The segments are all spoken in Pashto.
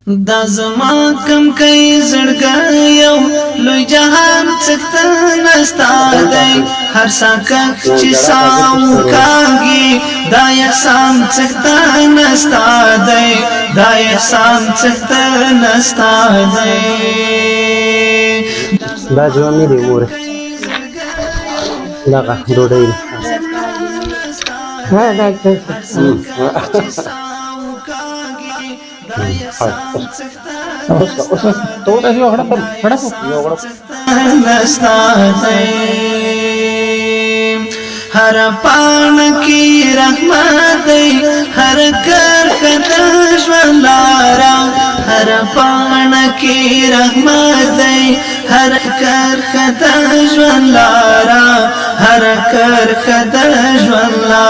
دا زما کم کئی زړګی یو لوی جهان څخه نستا دی هر ساکک چې ساو کاږي دا احسان څخه نستا دی دا احسان څخه نستا دی دا جوامي دی مور دغه ډوډۍ ها دا څه हर पान की रहमत हर कर कदशवारा हर पान की रहमत हर कर कदशवारा हर कर कदशवारा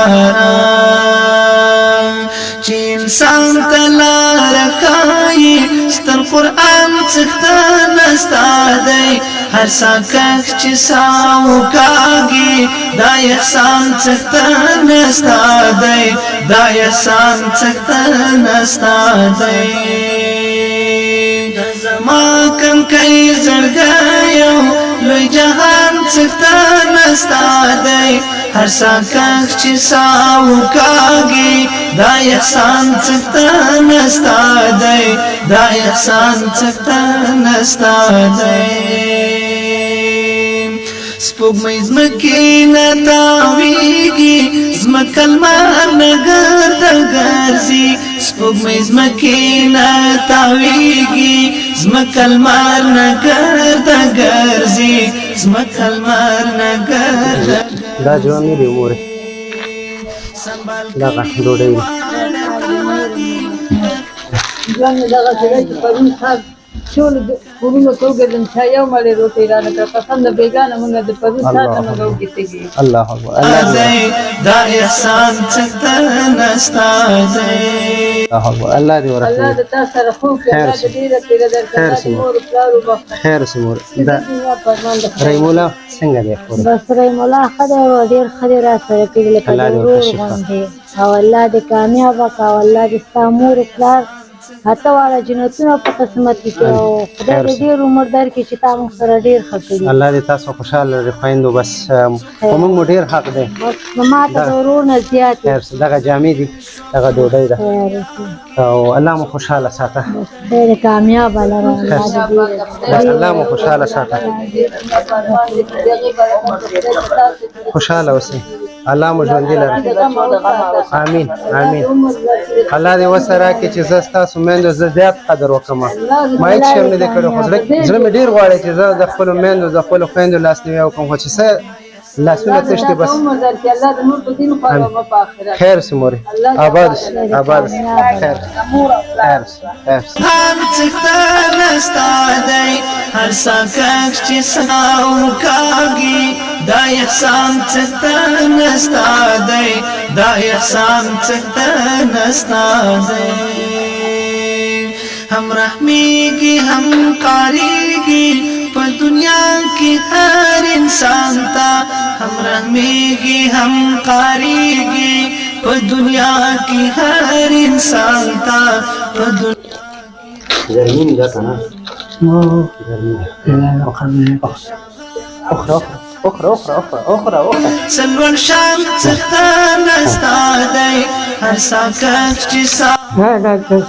इंसान तलार खाई ستر قرآن څخه نستا دی هر ساکک چې ساو کاږي دا احسان څخه نستا دی دا احسان څخه نستا دی زما کم کئی زړګی یو لوی جهان څخه نستا دی هر ساکک چې ساو کاږي دا احسان څخه نستا دی دا احسان څخه نستا دی سپوږمۍ زمکې نه تاویږي زمکه لمر نه ګرده ګرځي سپوږمۍ زمکې نه تاویږي زمکه لمر نه ګرده ګرځي زمکه لمر نه ګرده دا جوامي دی مور دغه ډوډۍ ځان دغه څه چې پرون صاحب ټول کورونو ته وګرځم چې یو مالې روټۍ رانه کړه قسم د بیګانه موږ د پرون ساعت موږ وګټېږي الله اکبر الله دا احسان څخه نستا دی الله اکبر الله دې ورحمت الله د تاسو سره خو الله دې ډېره تیره درکړي مور پلار وبخښه خیر سمور دا رحیم الله څنګه دی بس رحیم الله خدای او ډیر خدای را سره کړي لکه ضرور باندې او الله دې کامیاب وکړي او الله دې ستامور پلار هته واړه جنتونه په قسمت کې او خدای دې ډیر عمر درکړي چې تاسو سره ډیر ښه کړي الله دې تاسو خوشاله لري خويندو بس موږ مو ډیر حق دی بس ما ته ضرور نه زیات خیر دغه جامې دي دغه ډوډۍ ده او الله مو خوشاله ساته ډیر کامیاب لره بس الله مو خوشاله ساته خوشاله اوسئ الله مو ژوندي لره امين امين الله دې وسره کې چې زه ستاسو میندو زه زیات قدر وکړم ما هیڅ شی نه دی کړی خو زړه مې ډېر غواړي چې زه د خپلو میندو د خپلو خویندو لاسنیوی وکړم خو چې څه لاسونه تشتي بس خیر سي مورې آباد آباد خیر خیر خیر هم څخه نستا دی هر ساکک چې ساو کاږي دا احسان څخه نستا دی دا احسان څخه نستا دی هم رحمیږي هم قاریږي په دنیا کې هر انسان ته هم رحمیږي هم قاریږي په دنیا کې هر انسان ته په دنیا ګرمي ده کنه اخرى اخرى اخرى اخرى اخرى اخرى سلوان شام څخه نستا دی هر ساکک چې سا ها دا څه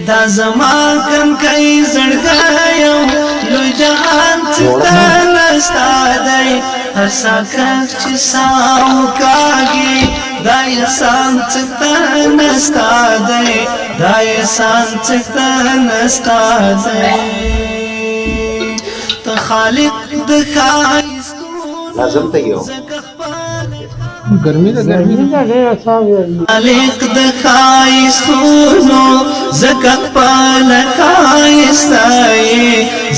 دا زما کم کئی زړګی یو لوی جهان څخه نستا دی هر ساکک چې ساو کاږي دا احسان څخه نستا دی دا احسان څخه نستا دی ته خالق د ښایستونو لازم ته یو ګرمي ده ډېره خالق د ښایستونو زکه خپل ښایسته یې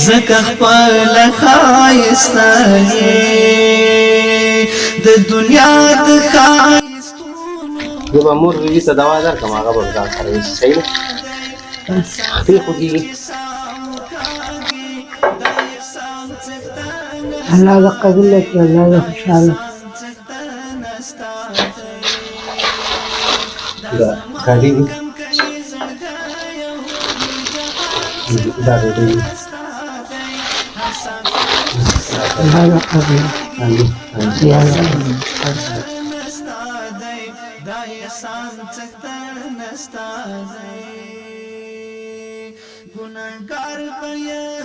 زکه خپل ښایسته یې د دنیا د ښایستونو زه به مور بیبي ته دوا درکړم هغه به ځان سره یوسي صحیح ده خپې خوږېږي الله دې قبول کړي، الله دې خوشاله دا کالی دی دا ډوډۍ الله دې قبول آمین آمین یا الله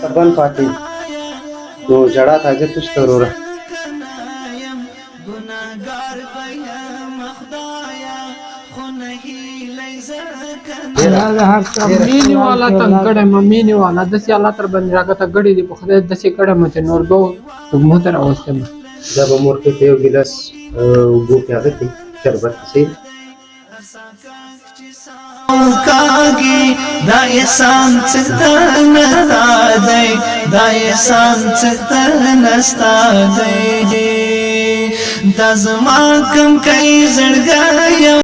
تبان پاتې نو جړه تاجه تشته وروره الله دې هر څه مینې والا تنګړی مې مینې والا داسې الله تر باندې راګته ګړې دي په خدای داسې کړی مې چې نور به سپوږمۍ ته راوستې مې دا به مور کې ته یو ګیلاس اوبو پیاده کړي شربت پسې کاږي دا احسان څخه نستا دی دا احسان څخه نستا دی دا زما کم کوي زړګی